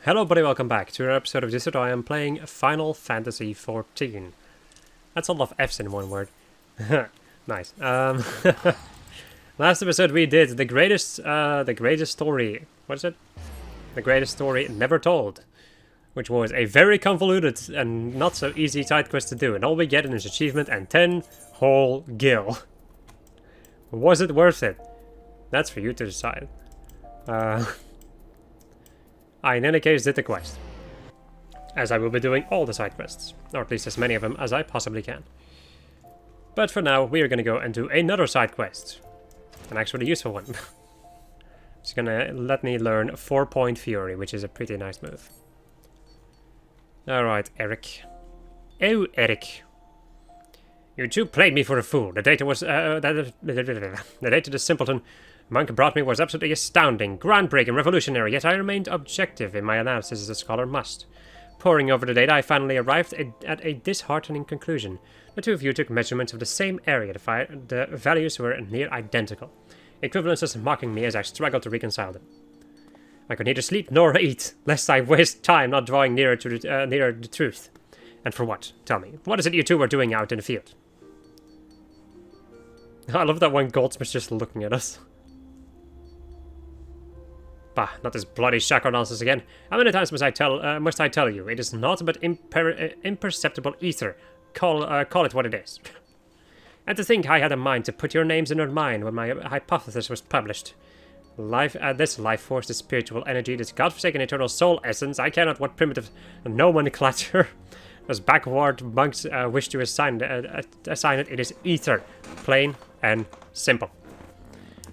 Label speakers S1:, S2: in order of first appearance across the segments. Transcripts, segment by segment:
S1: Hello buddy, welcome back to another episode of this tutorial. I am playing Final Fantasy XIV. That's a lot of F's in one word. Nice. Last episode we did the greatest story. What is it? The greatest story never told. Which was a very convoluted and not so easy side quest to do. And all we get is achievement and 10 whole gil. Was it worth it? That's for you to decide. I, in any case, did the quest. As I will be doing all the side quests. Or at least as many of them as I possibly can. But for now, we are going to go and do another side quest. An actually useful one. It's going to let me learn 4-point Fury, which is a pretty nice move. Alright, Eric. Oh, Eric. You two played me for a fool. The data was, the data the simpleton monk brought me was absolutely astounding, groundbreaking, revolutionary, yet I remained objective in my analysis as a scholar must. Poring over the data, I finally arrived at a disheartening conclusion. The two of you took measurements of the same area. The values were near identical. Equivalences mocking me as I struggled to reconcile them. I could neither sleep nor eat, lest I waste time not drawing nearer to the truth. And for what? Tell me. What is it you two were doing out in the field? I love that one goldsmith's just looking at us. Bah, not this bloody chakra nonsense again. How many times must I tell you? It is not but imperceptible ether. Call it what it is. And to think I had a mind to put your names in her mind when my hypothesis was published. This life force, this spiritual energy, this godforsaken eternal soul essence, I care not what primitive nomenclature those backward monks wish to assign it. It is ether, plain and simple.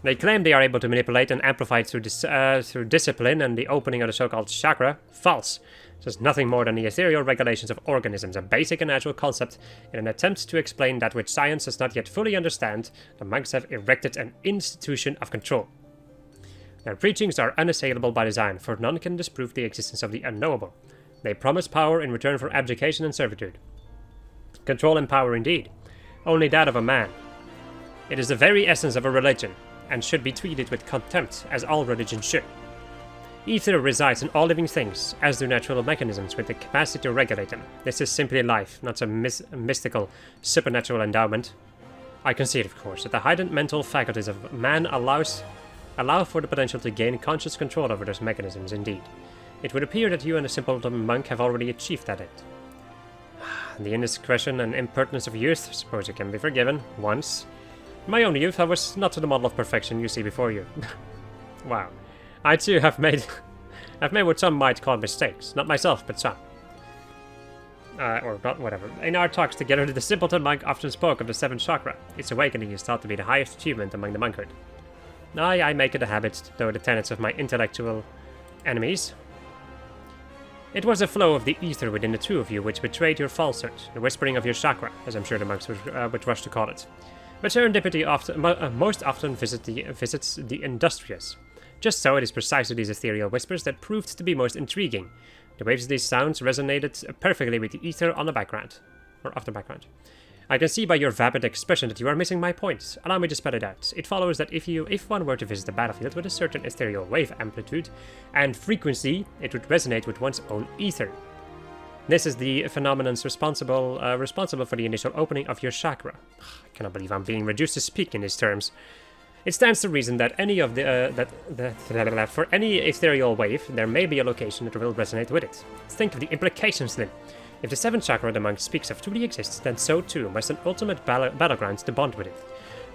S1: They claim they are able to manipulate and amplify it through discipline and the opening of the so-called chakra. False. It is nothing more than the ethereal regulations of organisms, a basic and natural concept. In an attempt to explain that which science does not yet fully understand, the monks have erected an institution of control. Their preachings are unassailable by design, for none can disprove the existence of the unknowable. They promise power in return for abdication and servitude. Control and power indeed. Only that of a man. It is the very essence of a religion, and should be treated with contempt, as all religions should. Ether resides in all living things, as do natural mechanisms with the capacity to regulate them. This is simply life, not some mystical, supernatural endowment. I concede, of course, that the heightened mental faculties of man allow for the potential to gain conscious control over those mechanisms, indeed. It would appear that you and a simpleton monk have already achieved that end. The indiscretion and impertinence of youth, suppose it can be forgiven, once. In my own youth, I was not to the model of perfection you see before you. Wow. I too have made what some might call mistakes. Not myself, but some. Or not, whatever. In our talks together, the simpleton monk often spoke of the seventh chakra. Its awakening is thought to be the highest achievement among the monkhood. I make it a habit, though the tenets of my intellectual enemies. It was a flow of the ether within the two of you which betrayed your falsehood, the whispering of your chakra, as I'm sure the monks would rush to call it. But serendipity most often visits the industrious. Just so, it is precisely these ethereal whispers that proved to be most intriguing. The waves of these sounds resonated perfectly with the ether on the background, or of the background. I can see by your vapid expression that you are missing my point. Allow me to spell it out. It follows that if one were to visit the battlefield with a certain ethereal wave amplitude and frequency, it would resonate with one's own ether. This is the phenomenon responsible for the initial opening of your chakra. I cannot believe I'm being reduced to speak in these terms. It stands to reason that for any ethereal wave, there may be a location that will resonate with it. Think of the implications then. If the seventh chakra the monk speaks of truly exists, then so too must an ultimate battleground to bond with it.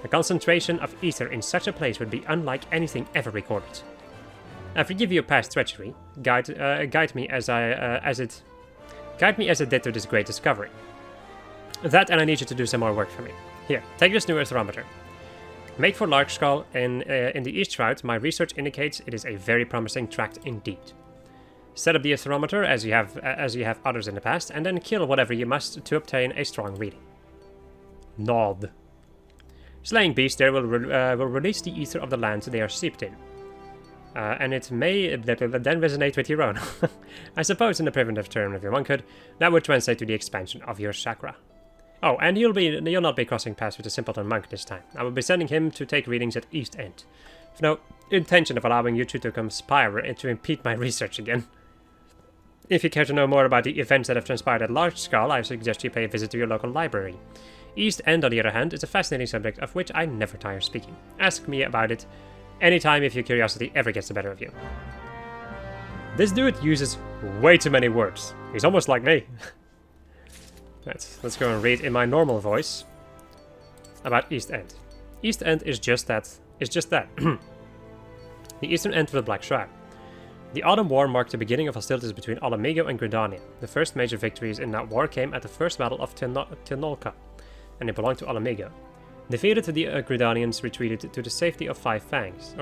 S1: The concentration of ether in such a place would be unlike anything ever recorded. I forgive your past treachery. Guide me as it did to this great discovery. That, and I need you to do some more work for me. Here, take this new thermometer. Make for large skull in the east shroud. My research indicates it is a very promising tract indeed. Set up the thermometer as you have others in the past, and then kill whatever you must to obtain a strong reading. Nod. Slaying beasts there will release the ether of the land they are steeped in. And it may then resonate with your own. I suppose in the primitive term of your monkhood, that would translate to the expansion of your chakra. Oh, and you'll not be crossing paths with the simpleton monk this time. I will be sending him to take readings at East End. With no intention of allowing you two to conspire to impede my research again. If you care to know more about the events that have transpired at large scale, I suggest you pay a visit to your local library. East End, on the other hand, is a fascinating subject of which I never tire speaking. Ask me about it anytime if your curiosity ever gets the better of you. This dude uses way too many words. He's almost like me. Let's go and read in my normal voice about East End. East End is just that. The eastern end of the Black Shroud. The Autumn War marked the beginning of hostilities between Ala-Mhigan and Gridania. The first major victories in that war came at the First Battle of Tinolka, and it belonged to Ala-Mhigan. Defeated, the Gridanians retreated to the safety of Five Hangs.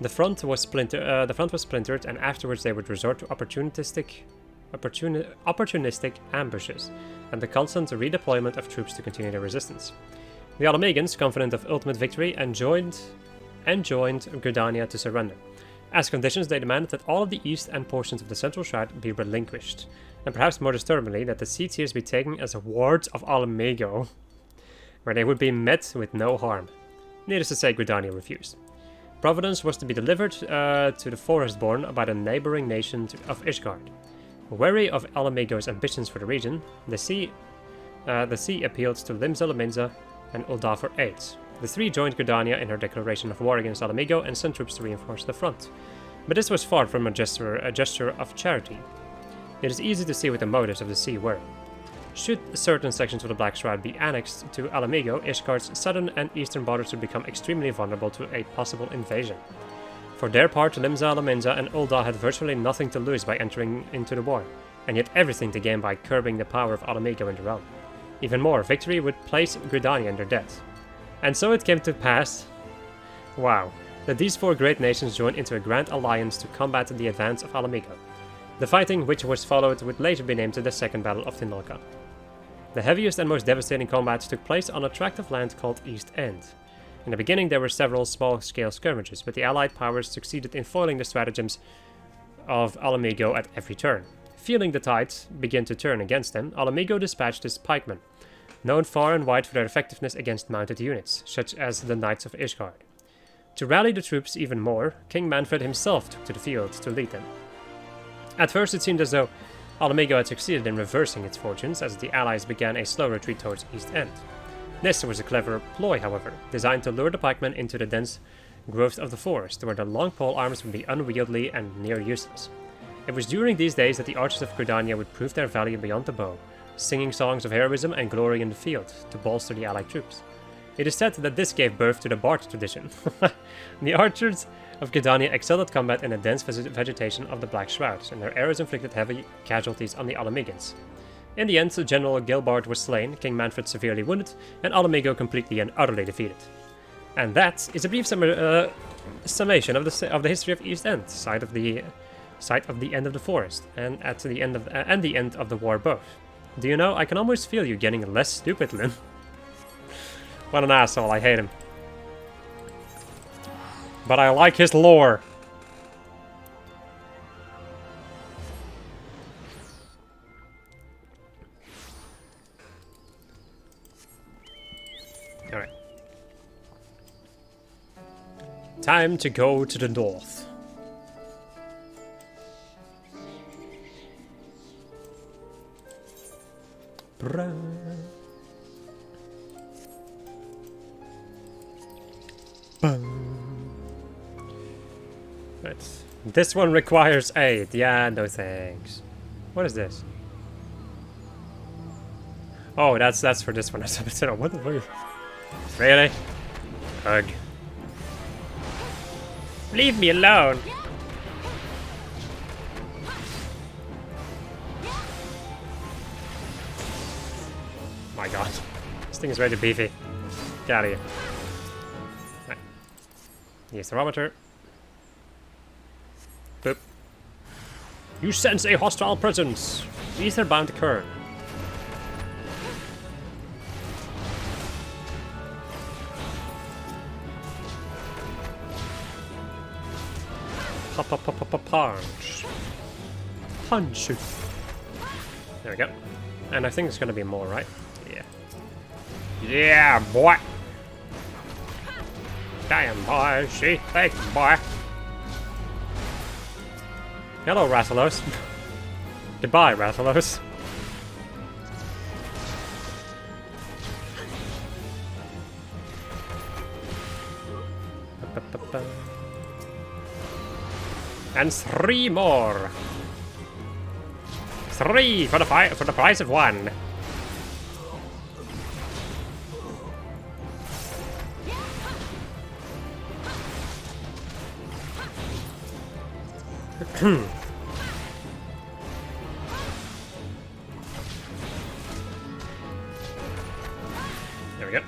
S1: The front was splintered, and afterwards they would resort to opportunistic ambushes and the constant redeployment of troops to continue their resistance. The Ala-Mhigans, confident of ultimate victory, enjoined Gridania to surrender. As conditions, they demanded that all of the east and portions of the central shroud be relinquished, and perhaps more disturbingly, that the sea tiers be taken as wards of Ala-Mhigan, where they would be met with no harm. Needless to say, Gridania refused. Providence was to be delivered to the Forestborn by the neighboring nation of Ishgard. Wary of Ala-Mhigan's ambitions for the region, the sea appealed to Ala-Mhigan and Ul'dah for aid. The three joined Gridania in her declaration of war against Ala-Mhigan and sent troops to reinforce the front. But this was far from a gesture of charity. It is easy to see what the motives of the sea were. Should certain sections of the Black Shroud be annexed to Ala-Mhigan, Ishgard's southern and eastern borders would become extremely vulnerable to a possible invasion. For their part, Ala-Mhigan and Ul'dah had virtually nothing to lose by entering into the war, and yet everything to gain by curbing the power of Ala-Mhigan in the realm. Even more, victory would place Gridania in their debt. And so it came to pass, that these four great nations joined into a grand alliance to combat the advance of Ala-Mhigan. The fighting, which was followed, would later be named the Second Battle of Tinolka. The heaviest and most devastating combats took place on a tract of land called East End. In the beginning there were several small-scale skirmishes, but the Allied powers succeeded in foiling the stratagems of Ala-Mhigan at every turn. Feeling the tides begin to turn against them, Ala-Mhigan dispatched his pikemen, known far and wide for their effectiveness against mounted units, such as the Knights of Ishgard. To rally the troops even more, King Manfred himself took to the field to lead them. At first it seemed as though Ala-Mhigan had succeeded in reversing its fortunes as the Allies began a slow retreat towards East End. This was a clever ploy, however, designed to lure the pikemen into the dense growth of the forest, where their long pole arms would be unwieldy and near useless. It was during these days that the archers of Gridania would prove their value beyond the bow, singing songs of heroism and glory in the field to bolster the Allied troops. It is said that this gave birth to the Bard tradition. The archers of Gridania excelled at combat in the dense vegetation of the Black Shrouds, and their arrows inflicted heavy casualties on the Ala-Mhigans. In the end, General Gilbard was slain, King Manfred severely wounded, and Ala-Mhigan completely and utterly defeated. And that is a brief summation of the history of East End, site of the end of the forest, and the end of the war both. Do you know, I can almost feel you getting less stupid, Lynn. What an asshole, I hate him. But I like his lore. Alright. Time to go to the north. Right. This one requires aid. Yeah, no thanks. What is this? Oh, that's for this one. What the fuck? Really? Hug. Leave me alone. My god. This thing is very beefy. Get out of here. Right. Use the thermometer. Boop. You sense a hostile presence. Ether-bound current. Punch. Punch it. There we go. And I think it's gonna be more, right? Yeah. Yeah, boy. Damn, boy. See? Thank you, boy. Hello, Rathalos. Goodbye, Rathalos. And 3 more. 3 for the price of 1. There we go.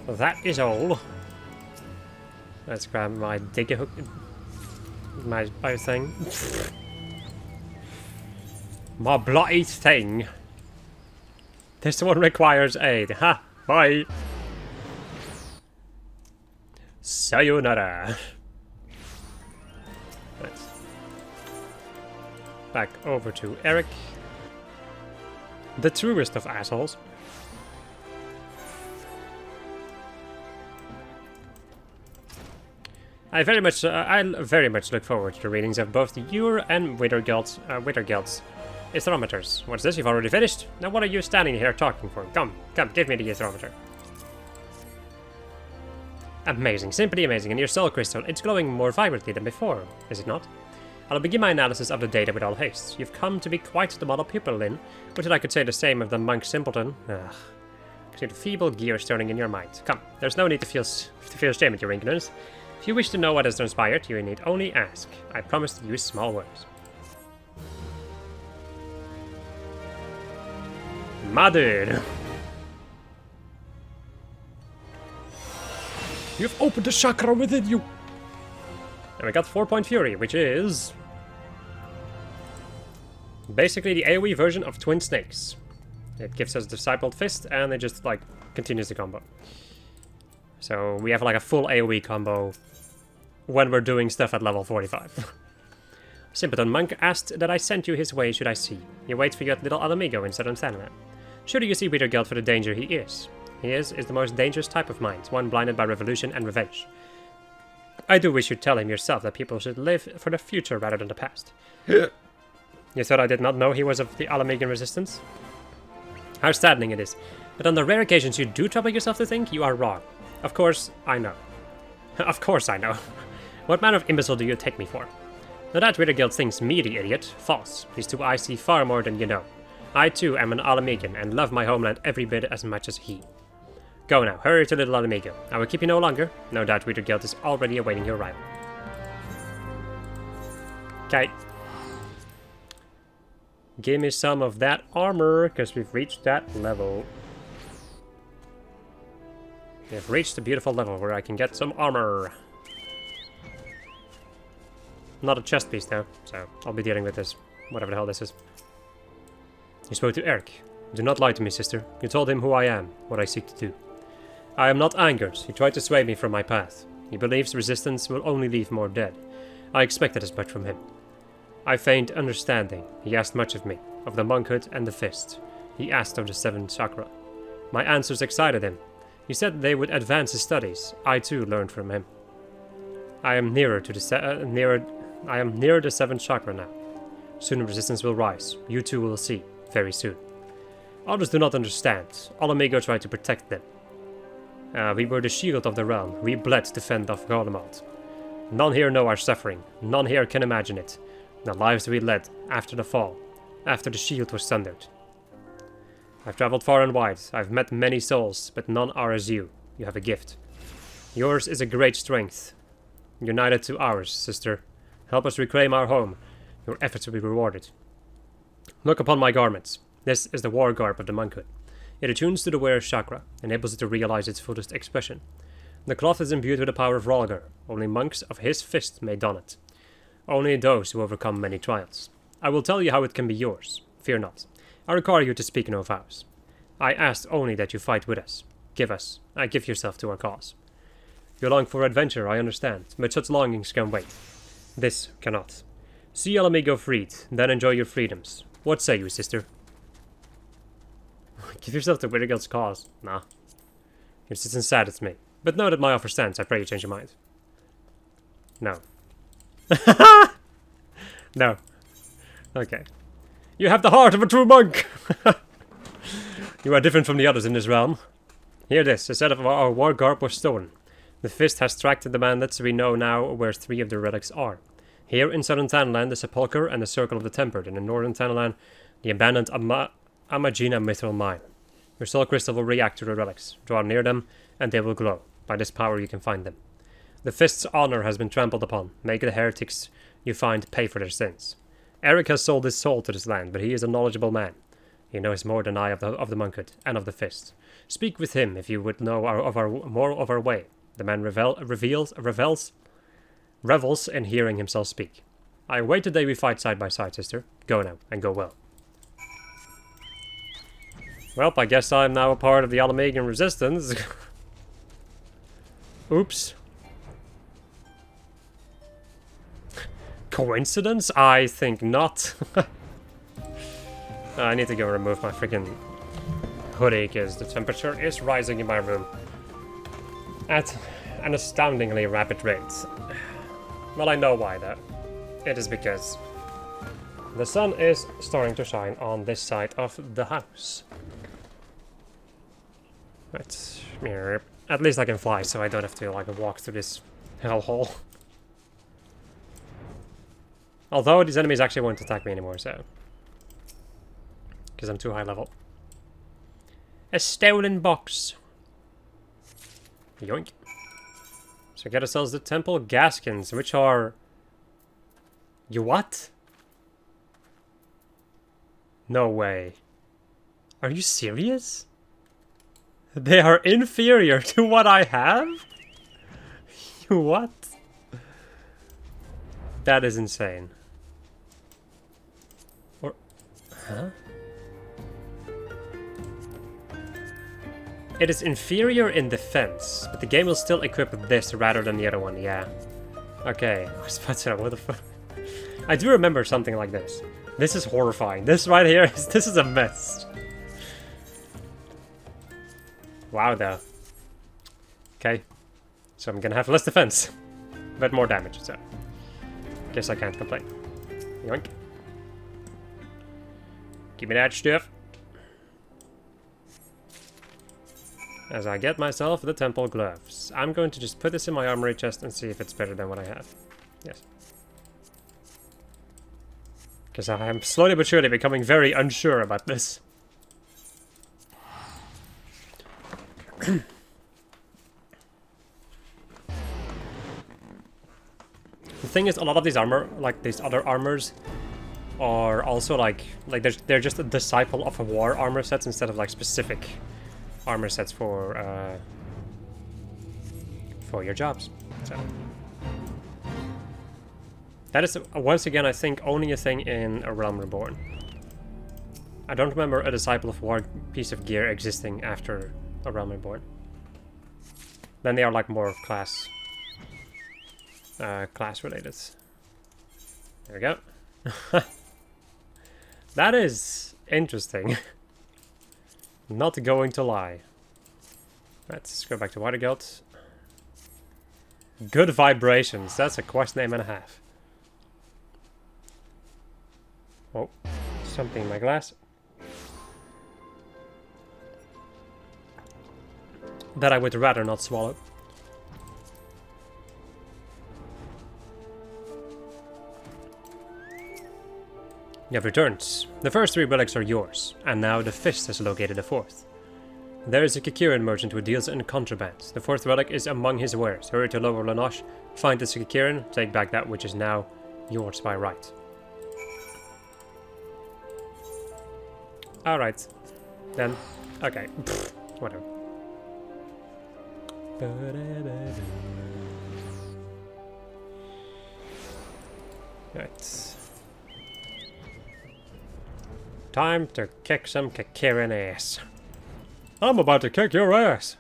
S1: Well, that is all. Let's grab my digger hook. My thing. My bloody thing. This one requires aid. Ha! Bye! Sayonara. Let's back over to Eric. The truest of assholes. I very much look forward to the readings of both the Ure and Withergeld's Aethrometers. What's this? You've already finished? Now what are you standing here talking for? Come, give me the Aethrometer. Amazing, simply amazing. And your soul crystal, it's glowing more vibrantly than before, is it not? I'll begin my analysis of the data with all haste. You've come to be quite the model pupil, Lyn. Wish that I could say the same of the monk simpleton. Ugh. See the feeble gears turning in your mind. Come, there's no need to feel shame at your ignorance. If you wish to know what has transpired, you need only ask. I promise to use small words. My dude. You've opened the chakra within you. And we got 4-point Fury, which is basically the AoE version of Twin Snakes. It gives us Discipled Fist, and it just, like, continues the combo. So we have, like, a full AoE combo when we're doing stuff at level 45. Simpleton Monk asked that I sent you his way should I see. He waits for you at Little Ala-Mhigan in southern Thanalan. Should you see Withergeld for the danger he is. He is the most dangerous type of mind, one blinded by revolution and revenge. I do wish you'd tell him yourself that people should live for the future rather than the past. You thought I did not know he was of the Ala-Mhigan resistance? How saddening it is. But on the rare occasions you do trouble yourself to think, you are wrong. Of course, I know. Of course I know. What manner of imbecile do you take me for? Now that Withergeld thinks me the idiot, false. These two I see far more than you know. I too am an Ala-Mhigan and love my homeland every bit as much as he. Go now, hurry to Little Ala-Mhigan. I will keep you no longer. No doubt Withergeld is already awaiting your arrival. Okay. Give me some of that armor, because we've reached that level. We've reached a beautiful level where I can get some armor. Not a chest piece though, so I'll be dealing with this, whatever the hell this is. You spoke to Eric. Do not lie to me, sister. You told him who I am, what I seek to do. I am not angered. He tried to sway me from my path. He believes resistance will only leave more dead. I expected as much from him. I feigned understanding. He asked much of me, of the monkhood and the fist. He asked of the 7 chakra. My answers excited him. He said they would advance his studies. I too learned from him. I am nearer to the 7th chakra now. Soon resistance will rise. You too will see, very soon. Others do not understand. Ala-Mhigan tried to protect them. We were the shield of the realm. We bled to fend off Garlemald. None here know our suffering. None here can imagine it. The lives we led after the fall, after the shield was sundered. I've traveled far and wide. I've met many souls, but none are as you. You have a gift. Yours is a great strength. United to ours, sister. Help us reclaim our home. Your efforts will be rewarded. Look upon my garments. This is the war garb of the monkhood. It attunes to the wearer's chakra, enables it to realize its fullest expression. The cloth is imbued with the power of Rolgar. Only monks of his fist may don it. Only those who overcome many trials. I will tell you how it can be yours. Fear not. I require you to speak no vows. I ask only that you fight with us. Give yourself to our cause. You long for adventure, I understand, but such longings can wait. This cannot. See Ala-Mhigan freed, then enjoy your freedoms. What say you, sister? Give yourself to Withergeld's cause. Nah. Your citizen saddens me. But know that my offer stands. I pray you change your mind. No. No. Okay. You have the heart of a true monk! You are different from the others in this realm. Hear this, a set of our war garb was stolen. The Fist has tracked the bandits. We know now where 3 of the relics are. Here in southern Tanland, the Sepulchre and the Circle of the Tempered. And in northern Tanland, the abandoned Ala-Mhigan mithril mine. Your soul crystal will react to the relics. Draw near them, and they will glow. By this power you can find them. The Fist's honor has been trampled upon. Make the heretics you find pay for their sins. Eric has sold his soul to this land, but he is a knowledgeable man. He knows more than I of the monkhood and of the Fist. Speak with him if you would know more of our way. The man revels in hearing himself speak. I wait the day we fight side by side, sister. Go now, and go well. Well, I guess I'm now a part of the Ala-Mhigan resistance. Oops. Coincidence? I think not. I need to go remove my freaking hoodie because the temperature is rising in my room at an astoundingly rapid rate. Well, I know why though. It is because the sun is starting to shine on this side of the house. Right. At least I can fly, so I don't have to like walk through this hellhole. Although these enemies actually won't attack me anymore, so... because I'm too high level. A stolen box. Yoink. So get ourselves the temple gaskins, which are... You what? No way. Are you serious? They are inferior to what I have? What? That is insane. Or... Huh? It is inferior in defense, but the game will still equip this rather than the other one, yeah. Okay, I was about to say, what the fuck? I do remember something like this. This is horrifying. This right here, this is a mess. Wow, though. Okay, so I'm gonna have less defense, but more damage, so... guess I can't complain. Yoink. Give me that stuff. As I get myself the temple gloves. I'm going to just put this in my armory chest and see if it's better than what I have. Yes. Because I am slowly but surely becoming very unsure about this. The thing is, a lot of these armor, like these other armors, are also like they're just a disciple of a war armor sets instead of like specific armor sets for your jobs. So that is once again, I think, only a thing in A Realm Reborn. I don't remember a disciple of war piece of gear existing after A Realm Reborn. Then they are like more class related. There we go. That is interesting. Not going to lie. Let's go back to Watergeld. Good vibrations. That's a quest name and a half. Oh, something in my glass. That I would rather not swallow. You have returned. The first 3 relics are yours, and now the Fist has located the 4th. There is a Kikiran merchant who deals in contraband. The 4th relic is among his wares. Hurry to Lower Lanosh, find the Kikiran, take back that which is now yours by right. Alright. Then. Okay. Pfft, whatever. Right. Time to kick some Kikiran ass. I'm about to kick your ass.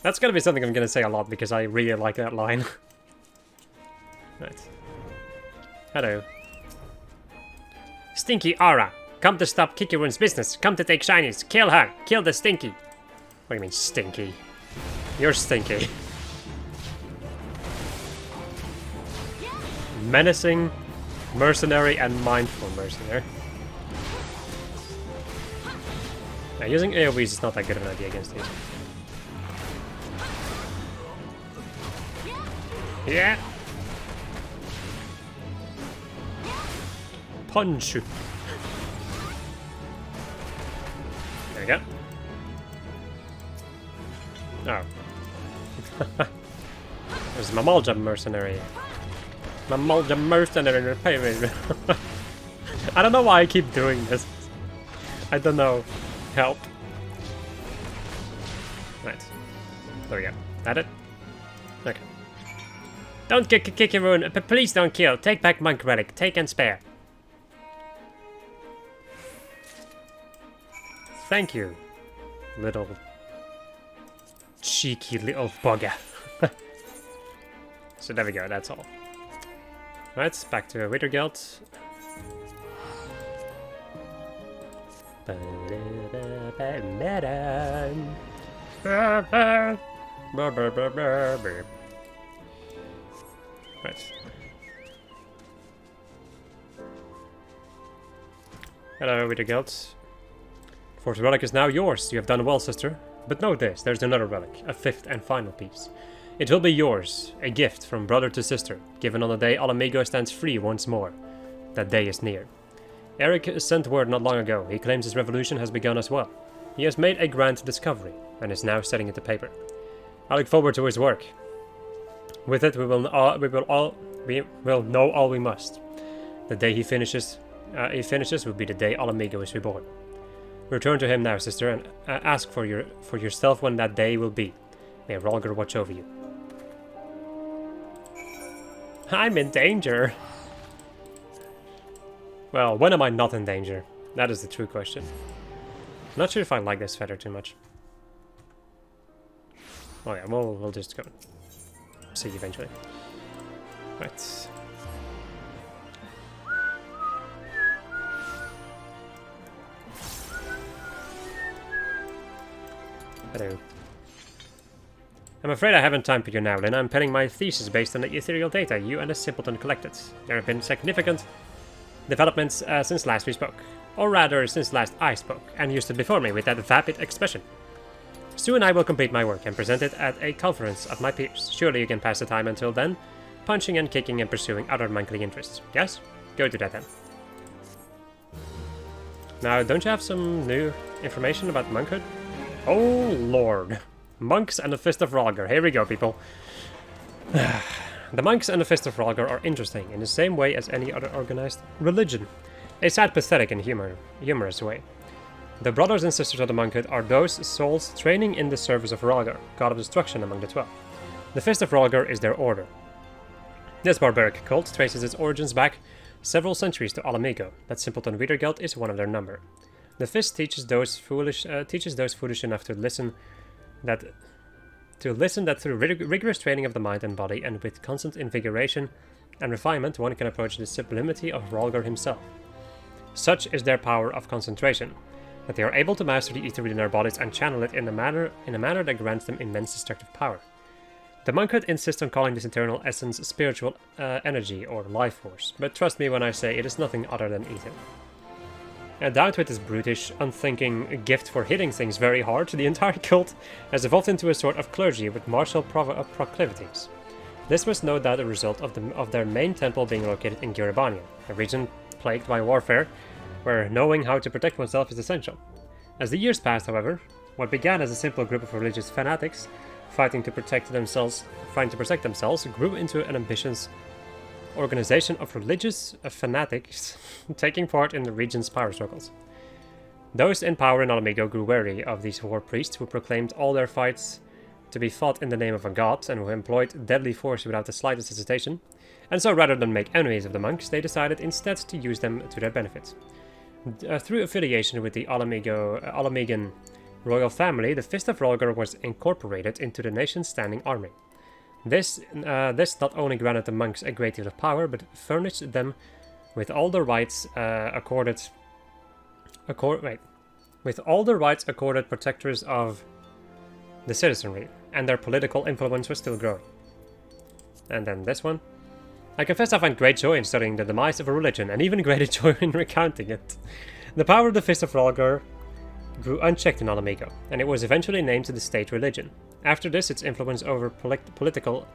S1: That's gonna be something I'm gonna say a lot because I really like that line. Right. Hello. Stinky Aura. Come to stop Kikiran's business. Come to take shinies. Kill her. Kill the Stinky. What do you mean, Stinky? You're Stinky. Menacing, mercenary, and mindful mercenary. Now, using AoEs is not that good of an idea against these. Yeah! Punch! There we go. Oh. There's Mamalja mercenary. Mamalja mercenary. I don't know why I keep doing this. I don't know. Help. Right. There we go. That it? Okay. Don't kick your own. Please don't kill. Take back monk relic. Take and spare. Thank you, little cheeky little bugger. So there we go, that's all. Right, back to Wither Guild. Right. Hello, Wither Guild. Fourth relic is now yours. You have done well, sister. But know this, there's another relic, a fifth and final piece. It will be yours, a gift from brother to sister, given on the day Ala-Mhigan stands free once more. That day is near. Eric sent word not long ago. He claims his revolution has begun as well. He has made a grand discovery, and is now setting it to paper. I look forward to his work. With it, we will know all we must. The day he finishes will be the day Ala-Mhigan is reborn. Return to him now, sister, and ask for yourself when that day will be. May Rhalgr watch over you. I'm in danger. Well, when am I not in danger? That is the true question. I'm not sure if I like this feather too much. Oh yeah, we'll just go see eventually. Right. Hello. I'm afraid I haven't time for you now, Lynn. I'm penning my thesis based on the ethereal data you and the simpleton collected. There have been significant developments since last we spoke. Or rather, since last I spoke, and you stood before me with that vapid expression. Soon I will complete my work and present it at a conference of my peers. Surely you can pass the time until then, punching and kicking and pursuing other monkly interests. Yes? Go do that then. Now, don't you have some new information about monkhood? Oh lord. Monks and the Fist of Rhalgr. Here we go, people. The monks and the Fist of Rhalgr are interesting in the same way as any other organized religion. A sad, pathetic and humorous way. The brothers and sisters of the monkhood are those souls training in the service of Rhalgr, god of destruction among the 12. The Fist of Rhalgr is their order. This barbaric cult traces its origins back several centuries to Ala-Mhigan. That simpleton Wither Guild is one of their number. The Fist teaches those foolish enough to listen that through rigorous training of the mind and body, and with constant invigoration and refinement, one can approach the sublimity of Rhalgr himself. Such is their power of concentration, that they are able to master the ether within their bodies and channel it in a manner that grants them immense destructive power. The monkhood insists on calling this internal essence spiritual energy or life force, but trust me when I say it is nothing other than ether. Endowed with this brutish, unthinking gift for hitting things very hard, the entire cult has evolved into a sort of clergy with martial proclivities. This was no doubt a result of their main temple being located in Reborn, a region plagued by warfare, where knowing how to protect oneself is essential. As the years passed, however, what began as a simple group of religious fanatics fighting to protect themselves grew into an ambitious organization of religious fanatics taking part in the region's power struggles. Those in power in Ala-Mhigan grew wary of these war priests who proclaimed all their fights to be fought in the name of a god and who employed deadly force without the slightest hesitation, and so rather than make enemies of the monks, they decided instead to use them to their benefit. Through affiliation with the Ala-Mhigan royal family, the Fist of Rhalgr was incorporated into the nation's standing army. This not only granted the monks a great deal of power, but furnished them with all the rights accorded protectors of the citizenry, and their political influence was still growing. And then this one. I confess I find great joy in studying the demise of a religion, and even greater joy in recounting it. The power of the Fist of Rhalgr grew unchecked in Ala-Mhigan, and it was eventually named to the state religion. After this, its influence over political,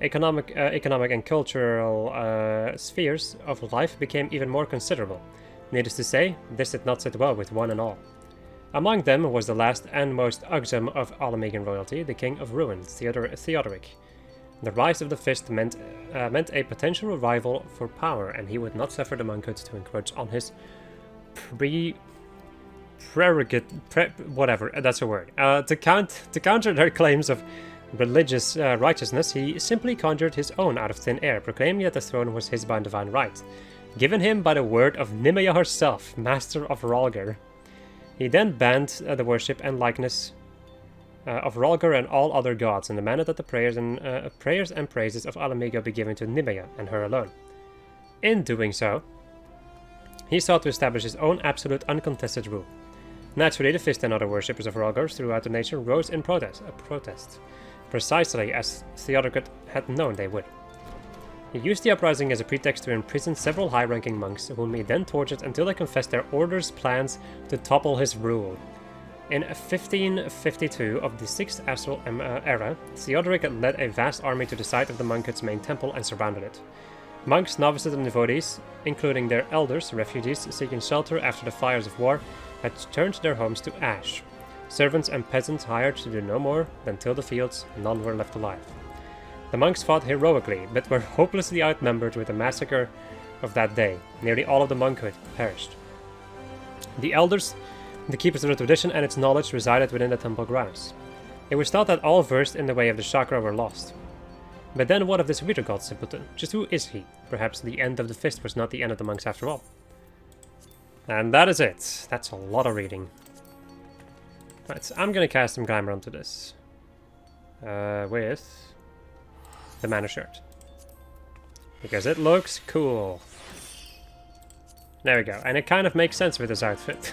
S1: economic and cultural spheres of life became even more considerable. Needless to say, this did not sit well with one and all. Among them was the last and most ugsome of Ala-Mhigan royalty, the King of Ruin, Theodoric. The rise of the Fist meant a potential rival for power, and he would not suffer the monkhood to encroach on his whatever, that's a word. To counter their claims of religious righteousness, he simply conjured his own out of thin air, proclaiming that the throne was his by divine right, given him by the word of Nimea herself, master of Rhalgr. He then banned the worship and likeness of Rhalgr and all other gods, and demanded that the prayers and praises of Ala-Mhigan be given to Nimea and her alone. In doing so, he sought to establish his own absolute uncontested rule. Naturally, the Fist and other worshippers of Rhalgr throughout the nation rose in protest, precisely as Theodoric had known they would. He used the uprising as a pretext to imprison several high-ranking monks, whom he then tortured until they confessed their order's plans to topple his rule. In 1552 of the 6th Astral era, Theodoric led a vast army to the site of the monkhood's main temple and surrounded it. Monks, novices, and devotees, including their elders, refugees seeking shelter after the fires of war, had turned their homes to ash. Servants and peasants hired to do no more than till the fields, none were left alive. The monks fought heroically, but were hopelessly outnumbered with the massacre of that day. Nearly all of the monkhood perished. The elders, the keepers of the tradition and its knowledge, resided within the temple grounds. It was thought that all versed in the way of the chakra were lost. But then what of this weirder god simpleton? Just who is he? Perhaps the end of the Fist was not the end of the monks after all. And that is it. That's a lot of reading. Right, so I'm gonna cast some glamour onto this. With the mana shirt. Because it looks cool. There we go. And it kind of makes sense with this outfit.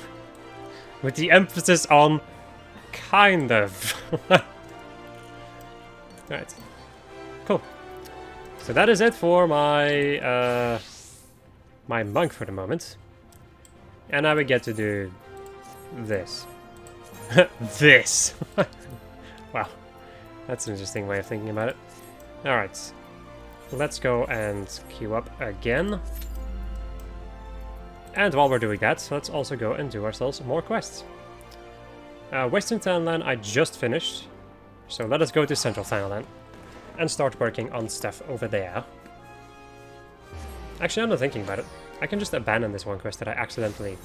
S1: With the emphasis on kind of. Right. Cool. So that is it for my my monk for the moment. And now we get to do this. This! Wow. That's an interesting way of thinking about it. Alright. Let's go and queue up again. And while we're doing that, let's also go and do ourselves more quests. Western Townland I just finished. So let us go to Central Townland and start working on stuff over there. Actually, I'm not thinking about it. I can just abandon this one quest that I accidentally...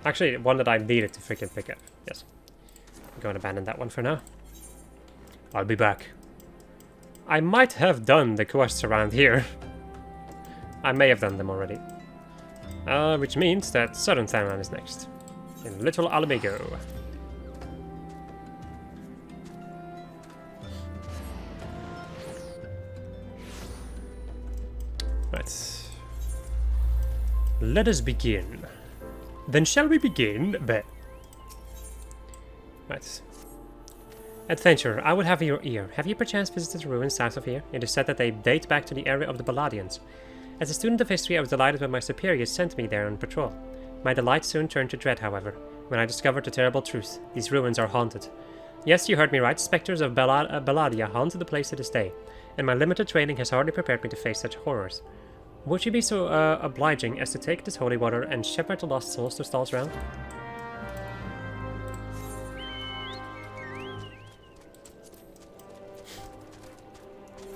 S1: Actually, one that I needed to freaking pick up. Yes. I'm going to abandon that one for now. I'll be back. I might have done the quests around here. I may have done them already. Which means that Southern Townland is next. In Little Ala-Mhigan. Right. Let us begin. Then shall we begin? Bet. Right. Adventurer, I would have your ear. Have you perchance visited the ruins south of here? It is said that they date back to the era of the Baladians. As a student of history, I was delighted when my superiors sent me there on patrol. My delight soon turned to dread, however, when I discovered the terrible truth. These ruins are haunted. Yes, you heard me right. Spectres of Baladia haunt the place to this day, and my limited training has hardly prepared me to face such horrors. Would you be so obliging as to take this holy water and shepherd the lost souls to stalls round?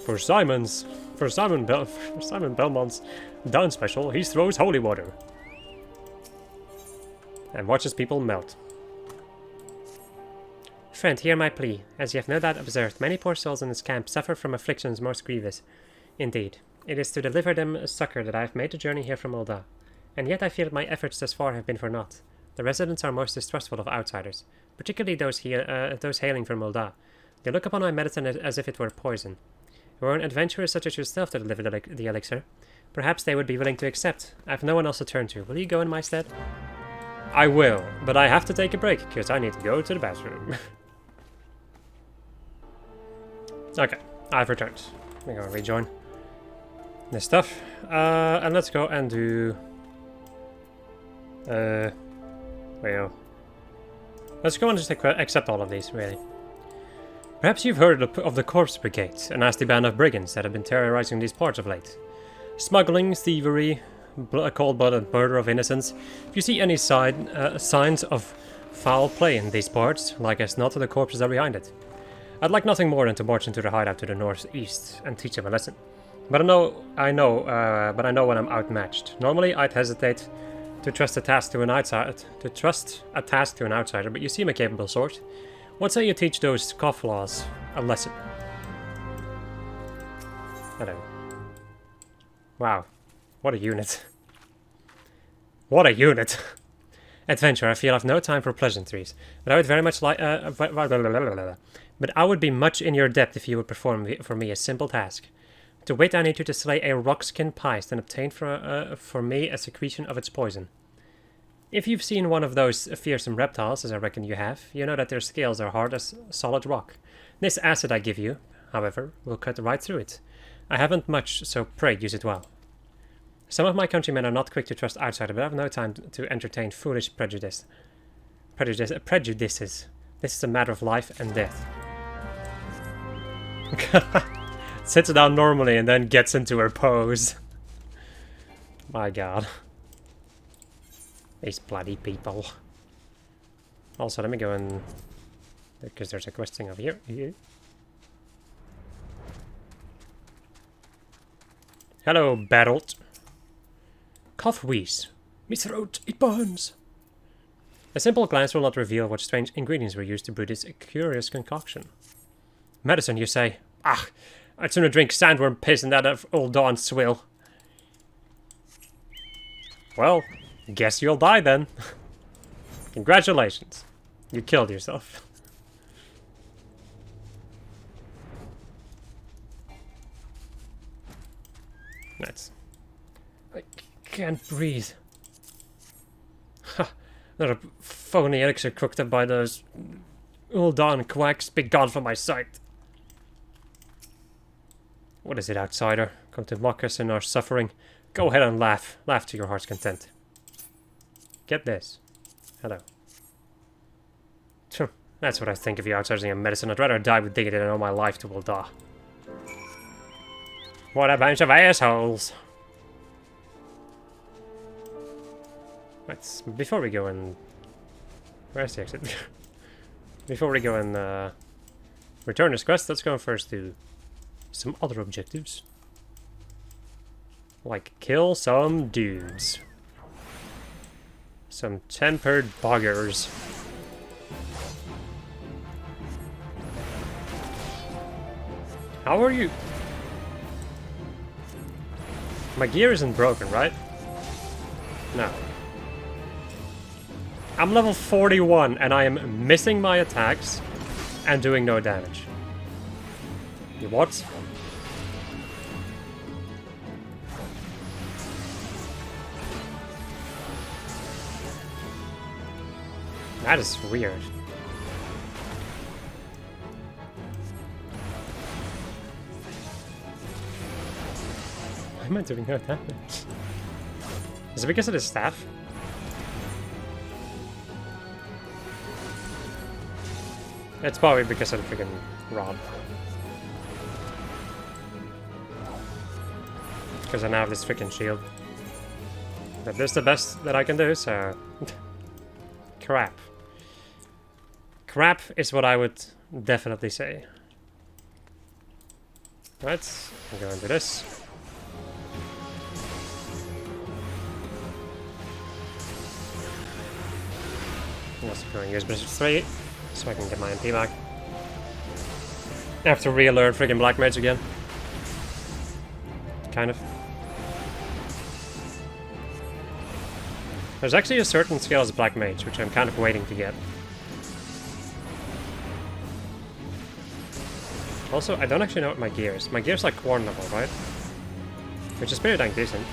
S1: For Simon Belmont's down special, he throws holy water and watches people melt. Friend, hear my plea. As you have no doubt observed, many poor souls in this camp suffer from afflictions most grievous. Indeed, it is to deliver them succor that I have made the journey here from Ul'dah, and yet I fear that my efforts thus far have been for naught. The residents are most distrustful of outsiders, particularly those hailing from Ul'dah. They look upon my medicine as if it were poison. Were an adventurer such as yourself to deliver the elixir, perhaps they would be willing to accept. I have no one else to turn to. Will you go in my stead? I will, but I have to take a break, because I need to go to the bathroom. Okay, I've returned. I'm gonna rejoin. this stuff. And let's go and do... well... Let's go and just accept all of these, really. Perhaps you've heard of the Corpse Brigade, a nasty band of brigands that have been terrorizing these parts of late. Smuggling, thievery, cold-blooded murder of innocents. If you see any signs of foul play in these parts, like as not, the corpses are behind it. I'd like nothing more than to march into the hideout to the northeast and teach them a lesson. But I know when I'm outmatched. Normally, I'd hesitate to trust a task to an outsider. But you seem a capable sort. What say you teach those scofflaws a lesson? Hello. Wow, what a unit! What a unit! Adventure. I feel I've no time for pleasantries, but I would very much like. But I would be much in your debt if you would perform for me a simple task. To wit, I need you to slay a rockskin piste and obtain for me a secretion of its poison. If you've seen one of those fearsome reptiles, as I reckon you have, you know that their scales are hard as solid rock. This acid I give you, however, will cut right through it. I haven't much, so pray use it well. Some of my countrymen are not quick to trust outsiders, but I have no time to entertain foolish prejudices. This is a matter of life and death. Sits down normally and then gets into her pose. My god. These bloody people. Also, let me go and... because there's a quest thing over here. Hello, Battled. Cough wheeze. Me throat, it burns. A simple glance will not reveal what strange ingredients were used to brew this curious concoction. Medicine, you say? Ah, I'd sooner drink sandworm piss than that of old Dawn's swill. Well, guess you'll die then. Congratulations. You killed yourself. Nice. I can't breathe. Ha! Another phony elixir cooked up by those old Dawn quacks. Be gone from my sight. What is it, outsider? Come to mock us in our suffering? Go ahead and laugh. Laugh to your heart's content. Get this. Hello. That's what I think of you outsourcing a medicine. I'd rather die with dignity than owe my life to Ulda. What a bunch of assholes! Right, before we go and... where's the exit? Before we go and return this quest, let's go first to some other objectives. Like kill some dudes. Some tempered buggers. How are you? My gear isn't broken, right? No. I'm level 41 and I am missing my attacks and doing no damage. You what? That is weird. Why am I doing no damage? Is it because of the staff? It's probably because of the freaking rod. Because I now have this freaking shield. But this is the best that I can do, so... Crap. Crap is what I would definitely say. Right, I'm going to do this. I'm also going to use Blizzard 3, so I can get my MP back. I have to re-alert freaking Black Mage again. Kind of. There's actually a certain skill as Black Mage, which I'm kind of waiting to get. Also, I don't actually know what my gear is. My gear's like Corn level, right? Which is pretty dang decent.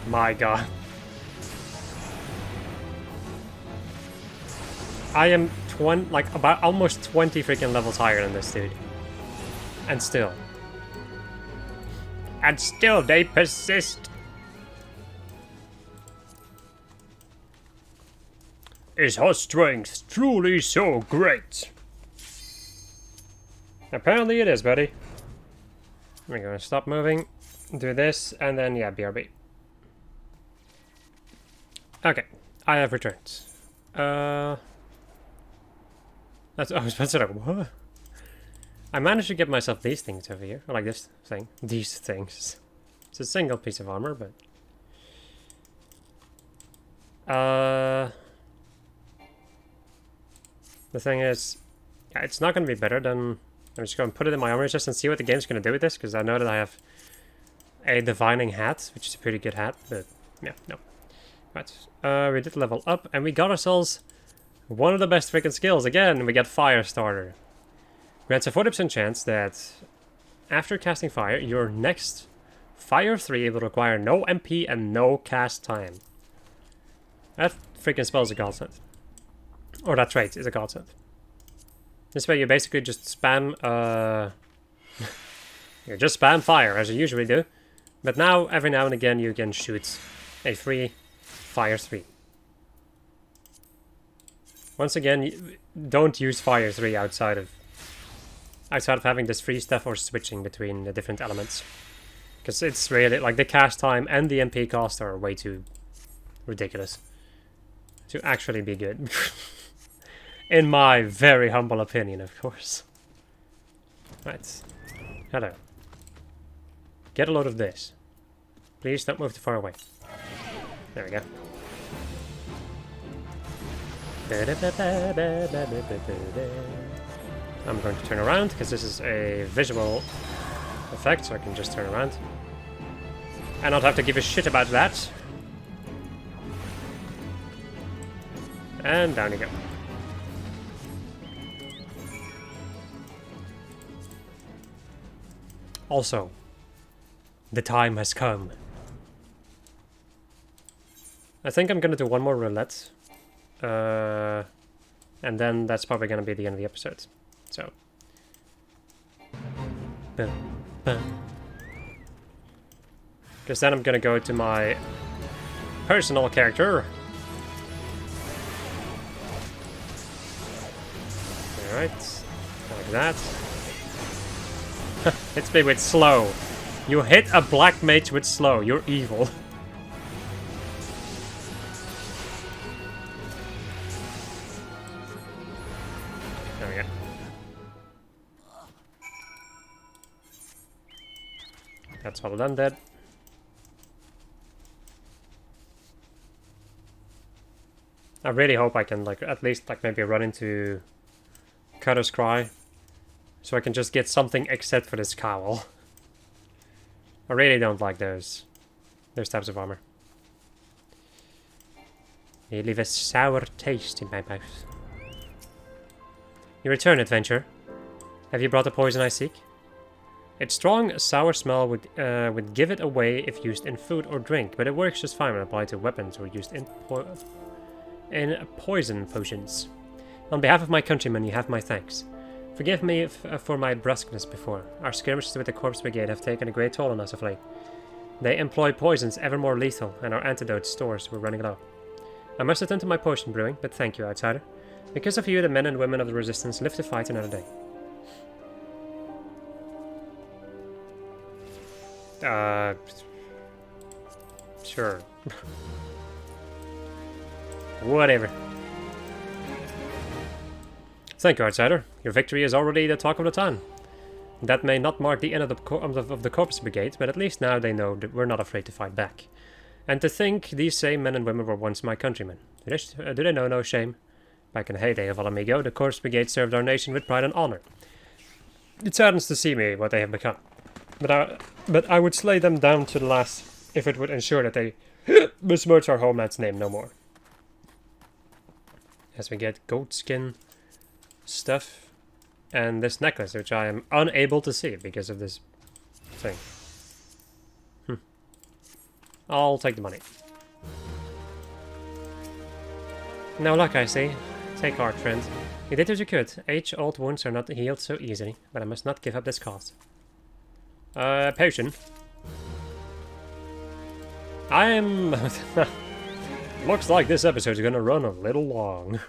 S1: My god. I am about almost 20 freaking levels higher than this dude. And still they persist. Is her strength truly so great? Apparently it is, buddy. We're gonna stop moving, do this, and then, yeah, BRB. Okay, I have returned. I was about to say, like, what? I managed to get myself these things over here, or like this thing. These things. It's a single piece of armor, but... The thing is, yeah, it's not going to be better than... I'm just going to put it in my armor chest and see what the game's going to do with this, because I know that I have a divining hat, which is a pretty good hat, but yeah, no. Right, we did level up, and we got ourselves one of the best freaking skills. Again, we got Fire Starter. Grants a 40% chance that after casting fire, your next Fire 3 will require no MP and no cast time. That freaking spell is a godsend. Or that trait is a godsend. This way you basically just spam, you just spam fire, as you usually do. But now, every now and again, you can shoot a free Fire 3. Once again, don't use Fire 3 outside of having this free stuff or switching between the different elements. Because it's really, like, the cast time and the MP cost are way too ridiculous to actually be good. In my very humble opinion, of course. Right. Hello. Get a load of this. Please don't move too far away. There we go. I'm going to turn around, because this is a visual effect, so I can just turn around. And not have to give a shit about that. And down you go. Also, the time has come. I think I'm gonna do one more roulette. And then that's probably gonna be the end of the episode. So. Because then I'm gonna go to my personal character. Alright. Like that. Hits me with slow. You hit a black mage with slow. You're evil. There we go. That's all done, dead. I really hope I can, like, at least, like, maybe run into Cutter's Cry. So I can just get something except for this cowl. I really don't like those types of armor. They leave a sour taste in my mouth. You return, adventure. Have you brought the poison I seek? Its strong, sour smell would give it away if used in food or drink, but it works just fine when applied to weapons or used in poison potions. On behalf of my countrymen, you have my thanks. Forgive me for my brusqueness before. Our skirmishes with the Corpse Brigade have taken a great toll on us of late. They employ poisons ever more lethal, and our antidote stores were running low. I must attend to my potion brewing, but thank you, outsider. Because of you, the men and women of the Resistance live to fight another day. Sure. Whatever. Thank you, outsider. Your victory is already the talk of the town. That may not mark the end of the Corpse Brigade, but at least now they know that we're not afraid to fight back. And to think these same men and women were once my countrymen. Do they know no shame? Back in the heyday of Ala-Mhigan, the Corpse Brigade served our nation with pride and honor. It saddens to see me what they have become. But I would slay them down to the last if it would ensure that they besmirch our homeland's name no more. As we get goat skin stuff and this necklace, which I am unable to see because of this thing. I'll take the money. No luck, I see. Take heart, friend. You did what you could. Age-old wounds are not healed so easily, but I must not give up this cause. Potion. Looks like this episode is gonna run a little long.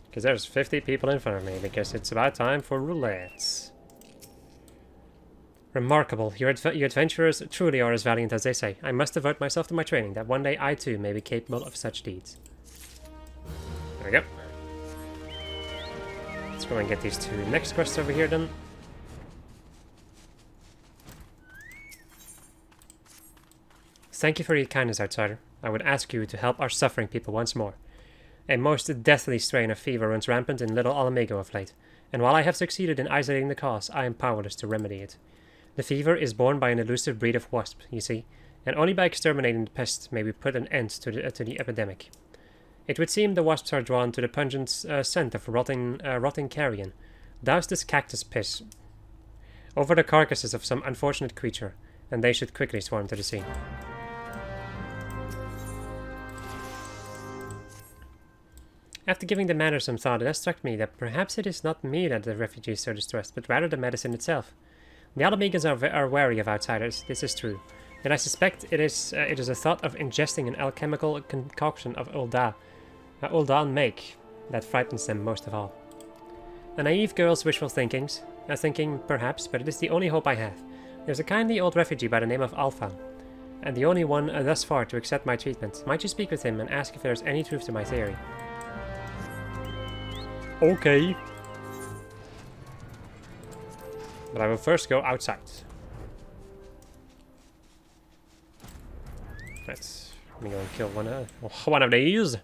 S1: Because there's 50 people in front of me, because it's about time for roulette. Remarkable. You adventurers truly are as valiant as they say. I must devote myself to my training, that one day I too may be capable of such deeds. There we go. Let's go and get these two next quests over here then. Thank you for your kindness, outsider. I would ask you to help our suffering people once more. A most deathly strain of fever runs rampant in little Ala-Mhigan of late, and while I have succeeded in isolating the cause, I am powerless to remedy it. The fever is borne by an elusive breed of wasp, you see, and only by exterminating the pest may we put an end to the epidemic. It would seem the wasps are drawn to the pungent scent of rotting carrion. Douse this cactus piss over the carcasses of some unfortunate creature, and they should quickly swarm to the scene. After giving the matter some thought, it has struck me that perhaps it is not me that the refugees are distressed, but rather the medicine itself. The Ala-Mhigans are wary of outsiders, this is true, yet I suspect it is a thought of ingesting an alchemical concoction of Uldan make that frightens them most of all. A naive girl's wishful thinking, perhaps, but it is the only hope I have. There's a kindly old refugee by the name of Alpha, and the only one thus far to accept my treatment. Might you speak with him and ask if there's any truth to my theory? Okay. But I will first go outside. Let me go and kill one of these.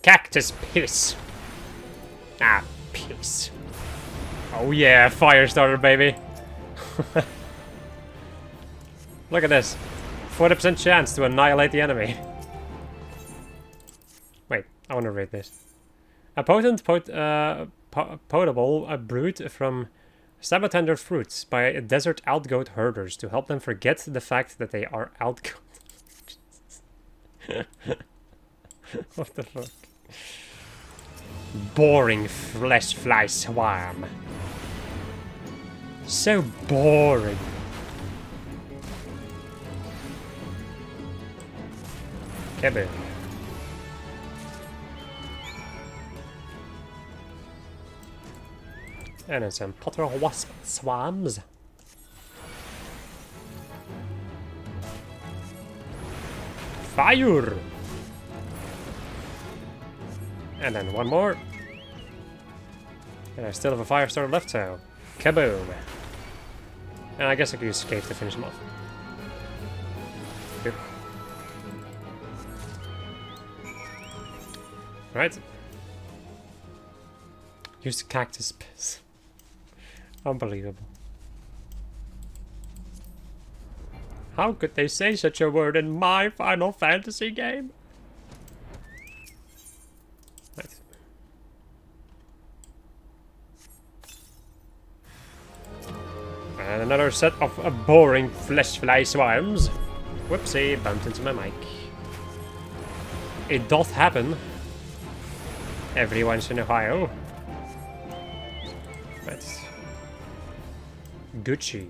S1: Cactus piss. Ah, piss. Oh yeah, fire starter, baby. Look at this. 40% chance to annihilate the enemy. Wait, I want to read this. A potent potable brood from Sabatender fruits by desert outgoat herders to help them forget the fact that they are outgoat. What the fuck? Boring flesh fly swarm. So boring. Kaboom. And then some potter wasp swarms. Fire! And then one more. And I still have a fire starter left, so kaboom. And I guess I could use escape to finish them off. Good. Right. Use the cactus piss. Unbelievable. How could they say such a word in my Final Fantasy game? Right. And another set of boring flesh fly swarms. Whoopsie, bumped into my mic. It doth happen. Every once in a while. Right. Gucci.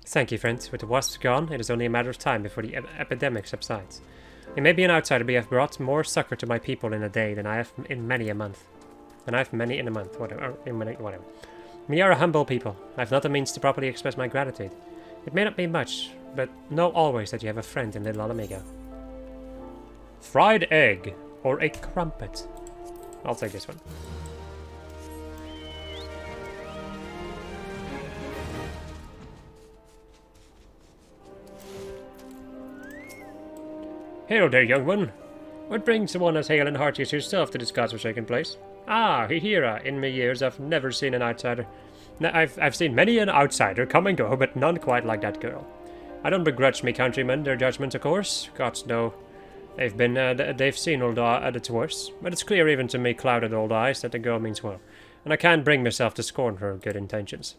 S1: Thank you, friend. With the wasps gone, it is only a matter of time before the epidemic subsides. You may be an outsider, but you have brought more succor to my people in a day than I have in many a month. And I have many in a month, whatever. We are a humble people. I have not the means to properly express my gratitude. It may not be much, but know always that you have a friend in little Ala-Mhigan. Fried egg, or a crumpet. I'll take this one. Hail there, young one. What brings one as hale and hearty as yourself to this godforsaken place? Ah, Hihira, in my years I've never seen an outsider. I've seen many an outsider come and go, but none quite like that girl. I don't begrudge me countrymen their judgment, of course. Gods know they've seen old at its worst, but it's clear even to me clouded old eyes that the girl means well, and I can't bring myself to scorn her good intentions.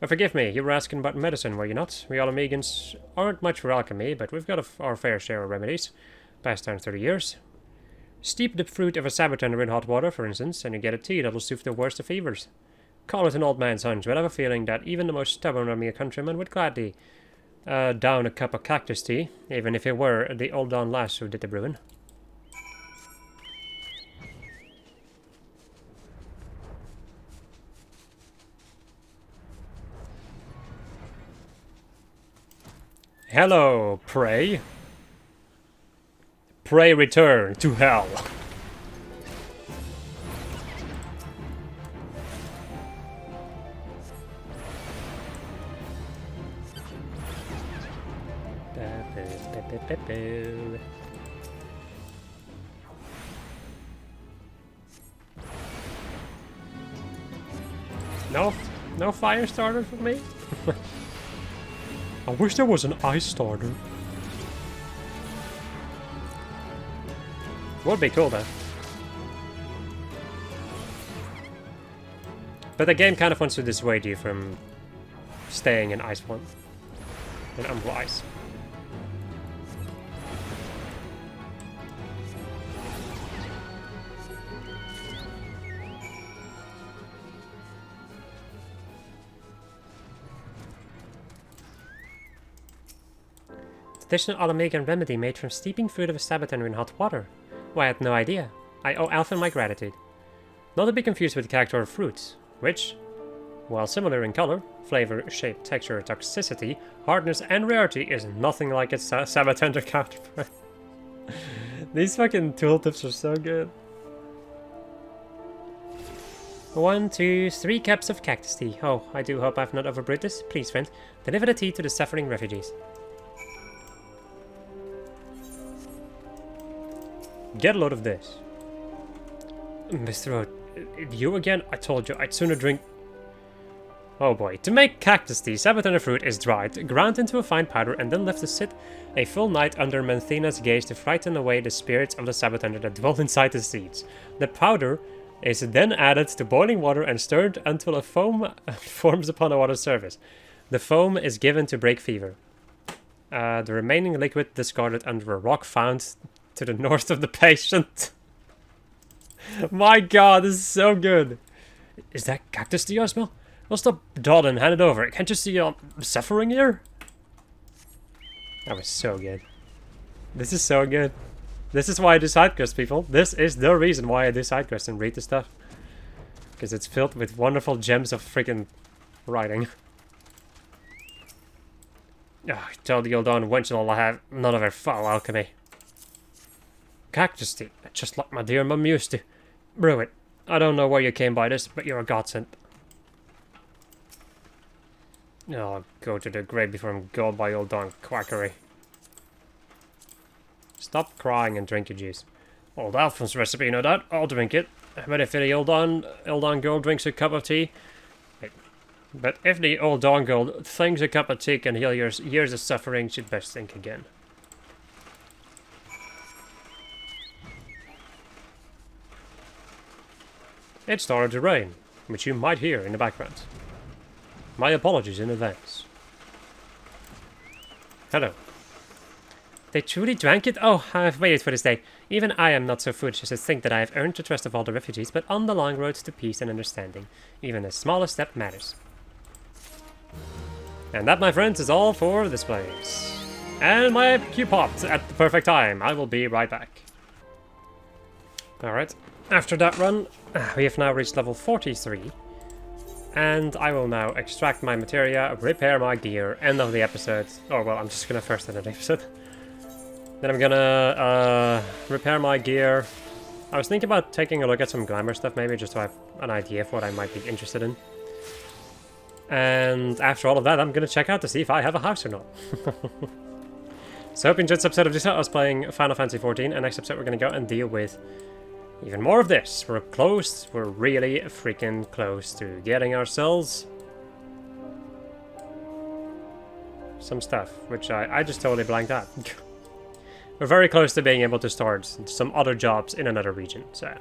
S1: Oh, forgive me, you were asking about medicine, were you not? We Ala-Mhigans aren't much for alchemy, but we've got our fair share of remedies, passed down through the years. Steep the fruit of a sabatender in hot water, for instance, and you get a tea that'll soothe the worst of fevers. Call it an old man's hunch, but I have a feeling that even the most stubborn of me countrymen would gladly down a cup of cactus tea, even if it were the old Don lass who did the brewing. Hello, Prey. Prey return to hell. No fire starter for me? I wish there was an ice starter. Would be cool though. But the game kind of wants to dissuade you from staying in ice form. In Umbral Ice. Traditional Ala-Mhigan remedy made from steeping fruit of a sabatender in hot water. Why, I had no idea. I owe Alphen my gratitude. Not to be confused with the character of fruits, which, while similar in color, flavor, shape, texture, toxicity, hardness, and rarity, is nothing like its sabatender counterpart. These fucking tooltips are so good. 1, 2, 3 cups of cactus tea. Oh, I do hope I've not overbrewed this. Please, friend, deliver the tea to the suffering refugees. Get a load of this. Mr. Oat, you again? I told you I'd sooner drink... Oh boy. To make cactus tea, sabatender fruit is dried, ground into a fine powder, and then left to sit a full night under Menthena's gaze to frighten away the spirits of the sabatender that dwell inside the seeds. The powder is then added to boiling water and stirred until a foam forms upon the water's surface. The foam is given to break fever. The remaining liquid discarded under a rock found to the north of the patient. My god, this is so good. Is that cactus tea I smell? Well, stop dawdling, hand it over. Can't you see I'm suffering here? That was so good. This is so good. This is why I do side quests, people. This is the reason why I do side quests and read the stuff. Because it's filled with wonderful gems of freaking writing. Oh, tell the old Don wench I'll have none of her foul alchemy. Cactus tea, just like my dear mum used to. Brew it. I don't know where you came by this, but you're a godsend. Oh, I'll go to the grave before I'm gobbled by old Don quackery. Stop crying and drink your juice. Old Alphen's recipe, no doubt. I'll drink it. But if the old Don girl drinks a cup of tea... But if the old Don girl thinks a cup of tea can heal your years of suffering, she'd best think again. It started to rain, which you might hear in the background. My apologies in advance. Hello. They truly drank it? Oh, I've waited for this day. Even I am not so foolish as to think that I have earned the trust of all the refugees, but on the long road to peace and understanding, even the smallest step matters. And that, my friends, is all for this place. And my Q popped at the perfect time. I will be right back. Alright. After that run, we have now reached level 43. And I will now extract my materia, repair my gear, end of the episode. Oh, well, I'm just gonna first end the episode. Then I'm gonna repair my gear. I was thinking about taking a look at some glamour stuff, maybe, just to have an idea of what I might be interested in. And after all of that, I'm gonna check out to see if I have a house or not. So hope you enjoyed this episode of I was playing Final Fantasy XIV, and next episode we're gonna go and deal with even more of this. We're close, we're really freaking close to getting ourselves some stuff, which I just totally blanked out. We're very close to being able to start some other jobs in another region, so